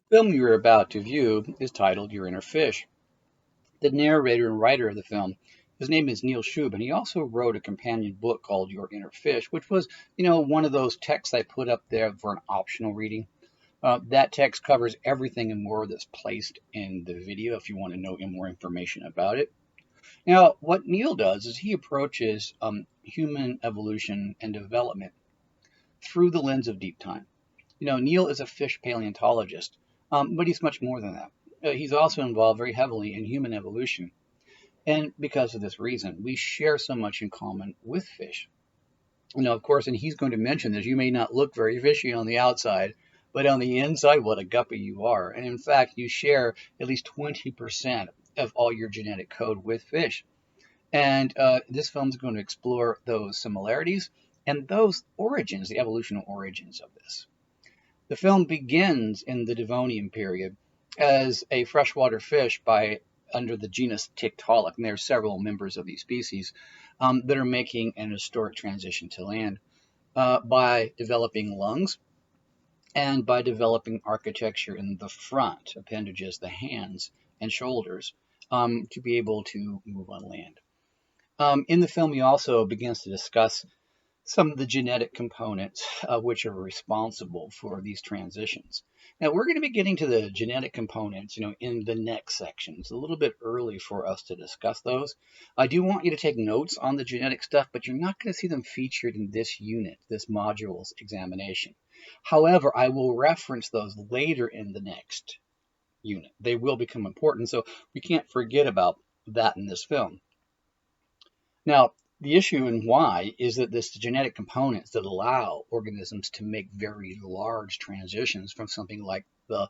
Film you're about to view is titled Your Inner Fish. The narrator and writer of the film, his name is Neil Shubin. He also wrote a companion book called Your Inner Fish, which was, one of those texts I put up there for an optional reading. That text covers everything and more that's placed in the video if you want to know more information about it. Now, what Neil does is he approaches human evolution and development through the lens of deep time. Neil is a fish paleontologist, but he's much more than that. He's also involved very heavily in human evolution. And because of this reason, we share so much in common with fish. Of course, and he's going to mention this, you may not look very fishy on the outside, but on the inside, what a guppy you are. And in fact, you share at least 20% of all your genetic code with fish. And this film is going to explore those similarities and those origins, the evolutionary origins of this. The film begins in the Devonian period as a freshwater fish under the genus Tiktaalik, and there are several members of these species that are making an historic transition to land by developing lungs and by developing architecture in the front appendages, the hands and shoulders, to be able to move on land. In the film, he also begins to discuss some of the genetic components which are responsible for these transitions. Now, we're going to be getting to the genetic components, in the next section. It's a little bit early for us to discuss those. I do want you to take notes on the genetic stuff, but you're not going to see them featured in this unit, this module's examination. However, I will reference those later in the next unit. They will become important, so we can't forget about that in this film. Now, the issue and why is that this genetic components that allow organisms to make very large transitions from something like the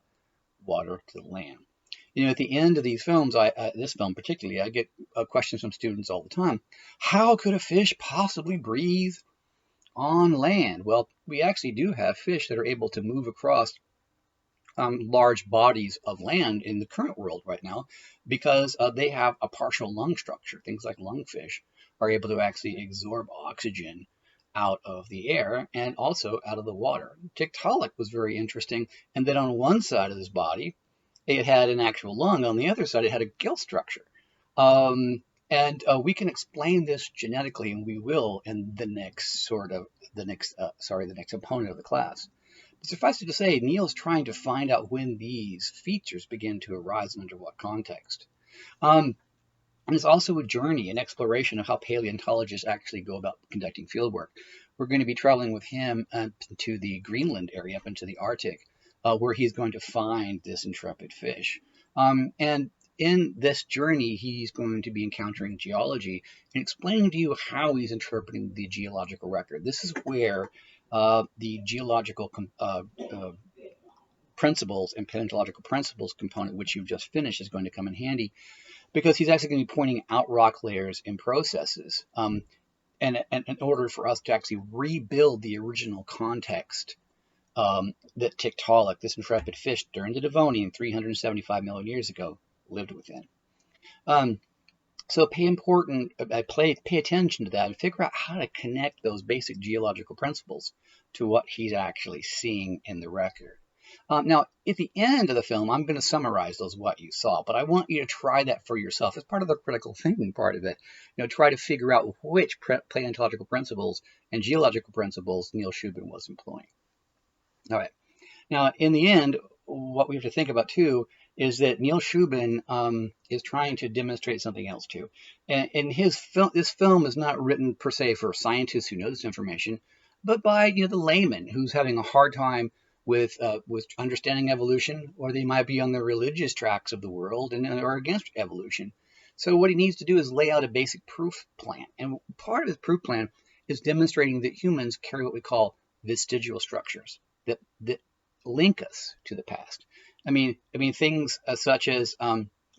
water to the land. At the end of these films, this film particularly, I get questions from students all the time. How could a fish possibly breathe on land? Well, we actually do have fish that are able to move across large bodies of land in the current world right now because they have a partial lung structure. Things like lungfish are able to actually absorb oxygen out of the air and also out of the water. Tiktaalik was very interesting, and then on one side of his body, it had an actual lung. On the other side, it had a gill structure. And we can explain this genetically, and we will in the next component of the class. But suffice it to say, Neil's trying to find out when these features begin to arise and under what context. And it's also a journey, an exploration of how paleontologists actually go about conducting fieldwork. We're going to be traveling with him to the Greenland area, up into the Arctic, where he's going to find this intrepid fish. And in this journey, he's going to be encountering geology and explaining to you how he's interpreting the geological record. This is where the geological principles and paleontological principles component, which you've just finished, is going to come in handy, because he's actually going to be pointing out rock layers and processes, and in order for us to actually rebuild the original context that Tiktaalik, this intrepid fish during the Devonian 375 million years ago, lived within. So pay attention to that and figure out how to connect those basic geological principles to what he's actually seeing in the record. Now, at the end of the film, I'm going to summarize what you saw, but I want you to try that for yourself as part of the critical thinking part of it. Try to figure out which paleontological principles and geological principles Neil Shubin was employing. All right. Now, in the end, what we have to think about, too, is that Neil Shubin is trying to demonstrate something else, too. And this film is not written, per se, for scientists who know this information, but by the layman who's having a hard time with understanding evolution, or they might be on the religious tracks of the world and are against evolution. So what he needs to do is lay out a basic proof plan. And part of his proof plan is demonstrating that humans carry what we call vestigial structures that link us to the past. I mean things such as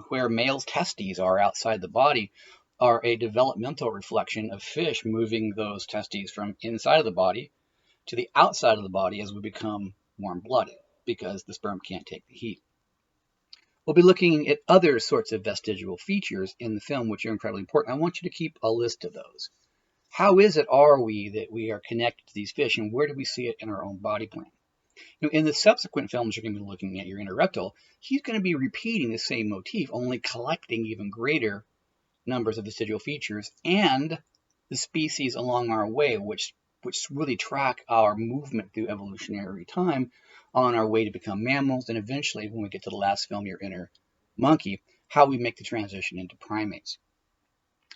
where male's testes are outside the body are a developmental reflection of fish moving those testes from inside of the body to the outside of the body as we become warm-blooded, because the sperm can't take the heat. We'll be looking at other sorts of vestigial features in the film, which are incredibly important. I want you to keep a list of those. How is it that we are connected to these fish, and where do we see it in our own body plan? In the subsequent films, you're going to be looking at your interruptal. He's going to be repeating the same motif, only collecting even greater numbers of vestigial features and the species along our way, which really track our movement through evolutionary time on our way to become mammals, and eventually, when we get to the last film, your inner monkey, how we make the transition into primates.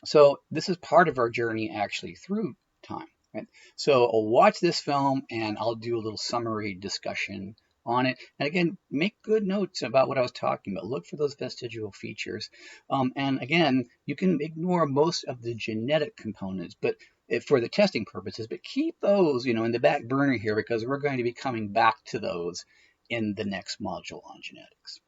So this is part of our journey actually through time. Right? So I'll watch this film and I'll do a little summary discussion on it. And again, make good notes about what I was talking about. Look for those vestigial features. And again, you can ignore most of the genetic components, but for the testing purposes, but keep those, in the back burner here because we're going to be coming back to those in the next module on genetics.